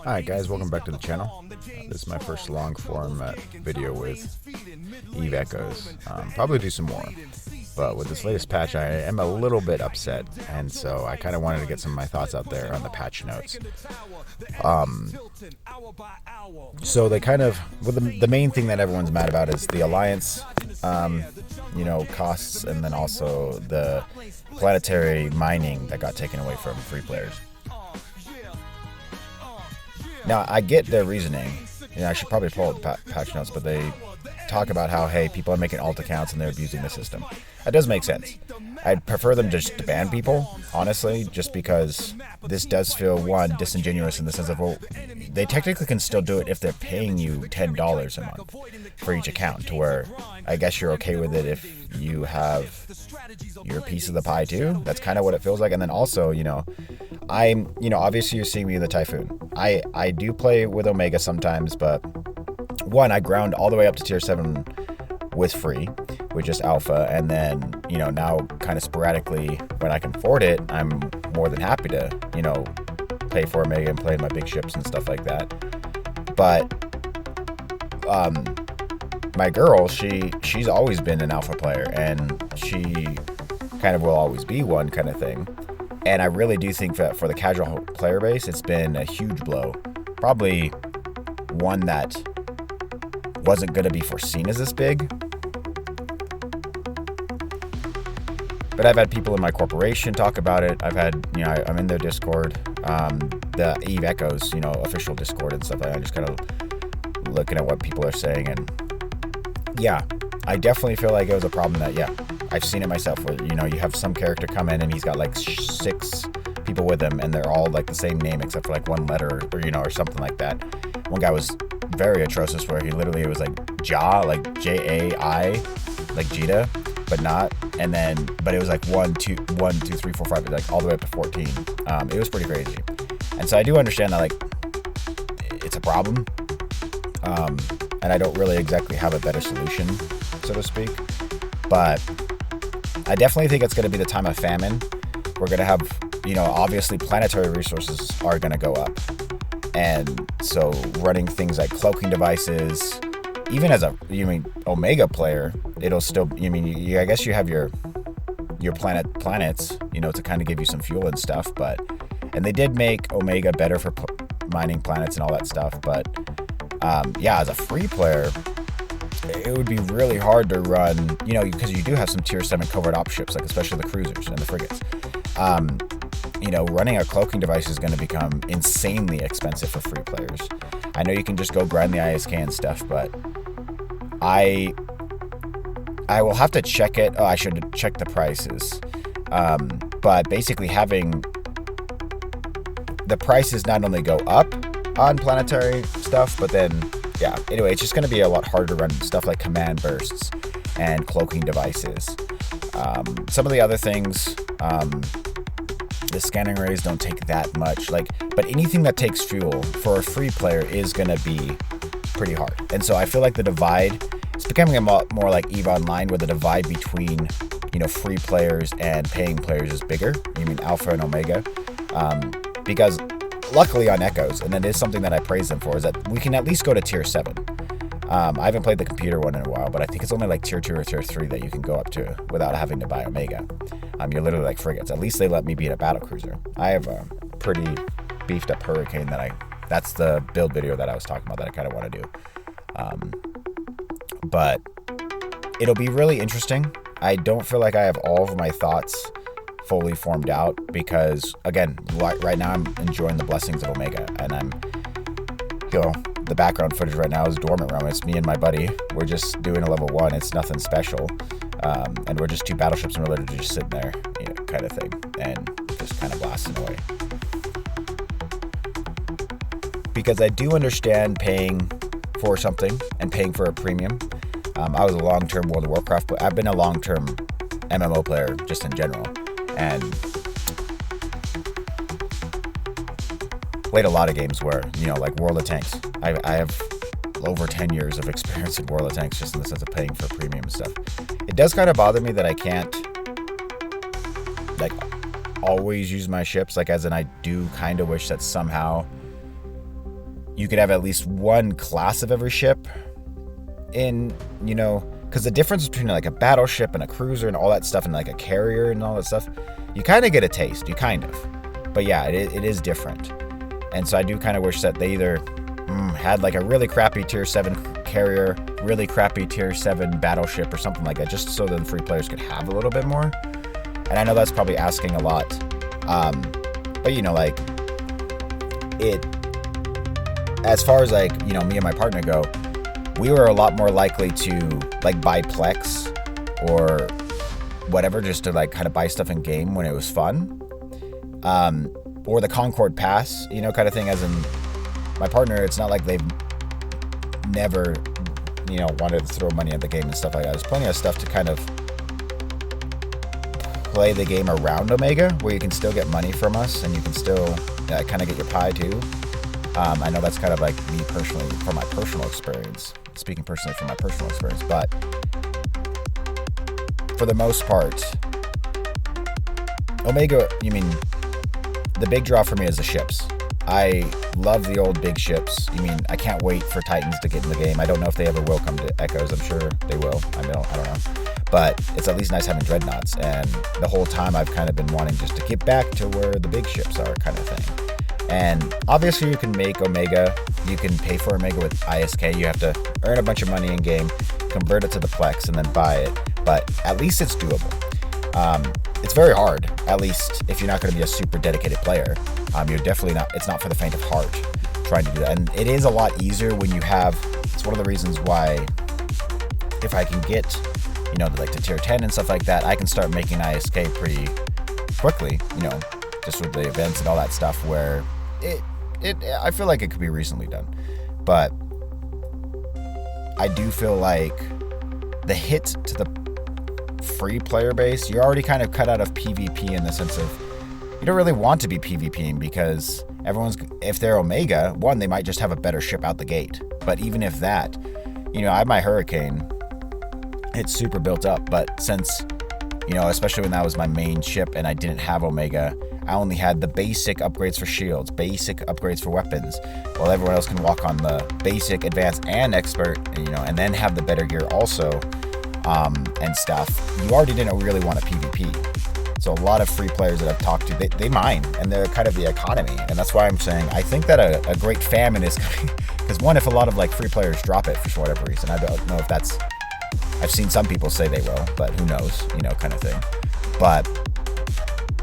Alright guys, welcome back to the channel. This is my first long format video with Eve Echoes. Probably do some more, but with this latest patch I am a little bit upset, and so I kind of wanted to get some of my thoughts out there on the patch notes. So they kind of, well, the main thing that everyone's mad about is the alliance, costs, and then also the planetary mining that got taken away from free players. Now, I get their reasoning. I should probably pull up the patch notes, but they talk about how, hey, people are making alt accounts and they're abusing the system. That does make sense. I'd prefer them just to ban people, honestly, just because this does feel, one, disingenuous in the sense of, well, they technically can still do it if they're paying you $10 a month for each account, to where I guess you're okay with it if you have your piece of the pie too. That's kind of what it feels like. And then also, obviously you're seeing me in the Typhoon. I do play with Omega sometimes, but one, I ground all the way up to tier 7 with free, with just alpha, and then, now kind of sporadically when I can afford it, I'm more than happy to, pay for Omega and play my big ships and stuff like that. But my girl, she's always been an alpha player, and she kind of will always be one kind of thing. And I really do think that for the casual player base, it's been a huge blow. Probably one that wasn't going to be foreseen as this big. But I've had people in my corporation talk about it. I've had, I'm in their Discord, the Eve Echoes, official Discord and stuff like that. I'm just kind of looking at what people are saying. And yeah, I definitely feel like it was a problem that, I've seen it myself where, you have some character come in and he's got like 6 people with him and they're all like the same name except for like one letter or something like that. One guy was very atrocious where he literally, it was like like Jai, like Jita, but not. And then, but it was like 1, 2, 3, 4, 5, like all the way up to 14. It was pretty crazy. And so I do understand that, like, it's a problem. And I don't really exactly have a better solution, so to speak. But I definitely think it's going to be the time of famine. We're going to have, obviously planetary resources are going to go up. And so running things like cloaking devices, even as a Omega player, it'll still, I guess you have your planets, to kind of give you some fuel and stuff. And they did make Omega better for mining planets and all that stuff. But as a free player, it would be really hard to run, because you do have some tier 7 covert op ships, like especially the cruisers and the frigates. Running a cloaking device is going to become insanely expensive for free players. I know you can just go grind the ISK and stuff, but I will have to check it. Oh, I should check the prices. But basically having the prices not only go up on planetary stuff, but then, anyway, it's just going to be a lot harder to run stuff like command bursts and cloaking devices. Some of the other things, the scanning rays don't take that much, but anything that takes fuel for a free player is going to be pretty hard. And so I feel like the divide, it's becoming a lot more like EVE Online, where the divide between, free players and paying players is bigger. Alpha and Omega. Because luckily on Echoes, and it is something that I praise them for, is that we can at least go to tier 7. I haven't played the computer one in a while, but I think it's only like tier 2 or tier 3 that you can go up to without having to buy Omega. You're literally like frigates. At least they let me be in a battle cruiser. I have a pretty beefed up Hurricane that's the build video that I was talking about that I kind of want to do. But it'll be really interesting. I don't feel like I have all of my thoughts fully formed out because, again, right now I'm enjoying the blessings of Omega, and I'm, the background footage right now is dormant realm. It's me and my buddy. We're just doing a level 1. It's nothing special. And we're just 2 battleships and we're literally just sitting there, kind of thing, and just kind of blasting away. Because I do understand paying for something and paying for a premium. I was a long-term World of Warcraft, but I've been a long-term MMO player just in general, and played a lot of games where, like World of Tanks. I have over 10 years of experience in World of Tanks, just in the sense of paying for premium stuff. It does kind of bother me that I can't, always use my ships. Like, as in, I do kind of wish that somehow you could have at least one class of every ship in, because the difference between like a battleship and a cruiser and all that stuff and like a carrier and all that stuff, you kind of get a taste. But yeah, it is different. And so I do kind of wish that they either had like a really crappy tier 7 carrier, really crappy tier 7 battleship or something like that, just so that the free players could have a little bit more. And I know that's probably asking a lot. But like it, as far as like, me and my partner go, we were a lot more likely to like buy Plex or whatever, just to like kind of buy stuff in game when it was fun. Or the Concord Pass, kind of thing, as in my partner, it's not like they've never, wanted to throw money at the game and stuff like that. There's plenty of stuff to kind of play the game around Omega, where you can still get money from us and you can still kind of get your pie too. I know that's kind of like me personally, from my personal experience, speaking personally from my personal experience, but for the most part, Omega, the big draw for me is the ships. I love the old big ships. I can't wait for Titans to get in the game. I don't know if they ever will come to Echoes. I'm sure they will. I don't know. But it's at least nice having Dreadnoughts. And the whole time I've kind of been wanting just to get back to where the big ships are, kind of thing. And obviously you can make Omega. You can pay for Omega with ISK. You have to earn a bunch of money in game, convert it to the Plex, and then buy it. But at least it's doable. It's very hard, at least if you're not going to be a super dedicated player. You're definitely not, it's not for the faint of heart trying to do that. And it is a lot easier when you have, it's one of the reasons why if I can get, like to tier 10 and stuff like that, I can start making ISK pretty quickly, just with the events and all that stuff, where I feel like it could be reasonably done. But I do feel like the hit to the free player base, you're already kind of cut out of PvP in the sense of you don't really want to be PvPing, because if they're Omega, one, they might just have a better ship out the gate. But even if that, I have my Hurricane, it's super built up, but since, especially when that was my main ship and I didn't have Omega, I only had the basic upgrades for shields, basic upgrades for weapons, while everyone else can walk on the basic, advanced, and expert, and then have the better gear also, and stuff. You already didn't really want a PvP. So a lot of free players that I've talked to, they mine, and they're kind of the economy. And that's why I'm saying I think that a great famine is coming. Because one, if a lot of like free players drop it for whatever reason, I don't know if that's, I've seen some people say they will, but who knows, kind of thing. But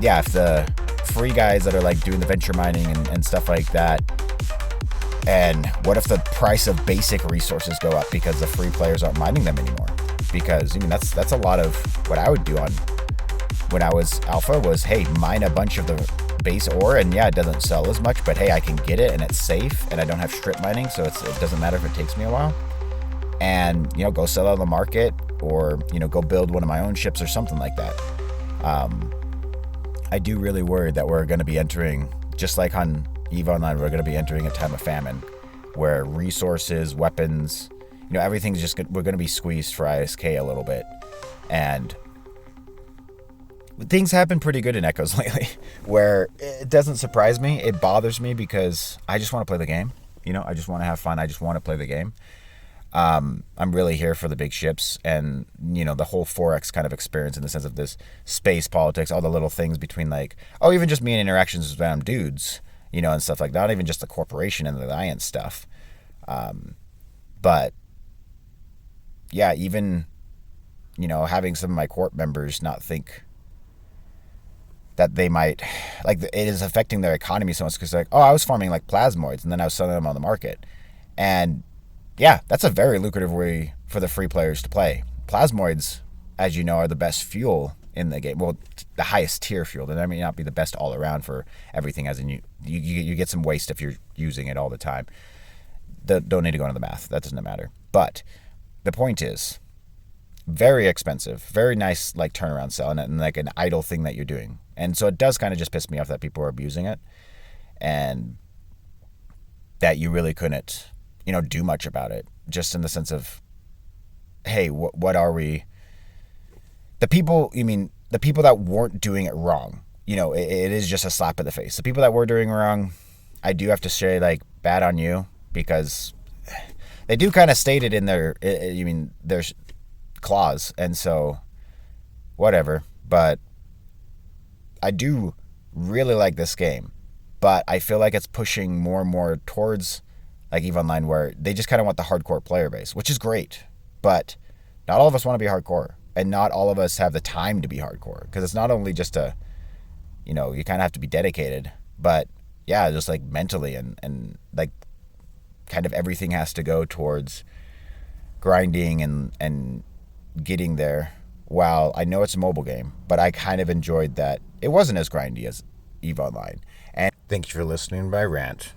yeah, if the free guys that are like doing the venture mining and stuff like that, and what if the price of basic resources go up because the free players aren't mining them anymore? Because that's a lot of what I would do on when I was alpha, was, hey, mine a bunch of the base ore, and yeah, it doesn't sell as much, but hey, I can get it and it's safe and I don't have strip mining, so it doesn't matter if it takes me a while. And go sell it on the market, or go build one of my own ships or something like that. I do really worry that we're going to be entering, just like on EVE Online, we're going to be entering a time of famine where resources, weapons, everything's just, we're going to be squeezed for ISK a little bit. And things have been pretty good in Echoes lately, where it doesn't surprise me. It bothers me because I just want to play the game. I just want to have fun. I just want to play the game. I'm really here for the big ships and, the whole 4X kind of experience, in the sense of this space politics, all the little things between like, even just me and interactions with random dudes, and stuff like that. Not even just the corporation and the alliance stuff. But yeah, even, having some of my corp members not think that they might, like, it is affecting their economy so much, because like, I was farming like plasmoids and then I was selling them on the market. And yeah, that's a very lucrative way for the free players to play. Plasmoids, as you know, are the best fuel in the game. Well, the highest tier fuel. And that may not be the best all around for everything, as in you get some waste if you're using it all the time. Don't need to go into the math. That doesn't matter. But the point is, very expensive, very nice like turnaround sell, and like an idle thing that you're doing. And so it does kind of just piss me off that people are abusing it, and that you really couldn't, do much about it, just in the sense of, hey, what are we? The people that weren't doing it wrong, it is just a slap in the face. The people that were doing wrong, I do have to say, like, bad on you, because they do kind of state it in their clause, and so whatever. But I do really like this game, but I feel like it's pushing more and more towards like EVE Online, where they just kind of want the hardcore player base, which is great, but not all of us want to be hardcore, and not all of us have the time to be hardcore, because it's not only just you kind of have to be dedicated, but yeah, just like mentally and like kind of everything has to go towards grinding and getting there. While I know it's a mobile game, but I kind of enjoyed that it wasn't as grindy as EVE Online. And thank you for listening to my rant.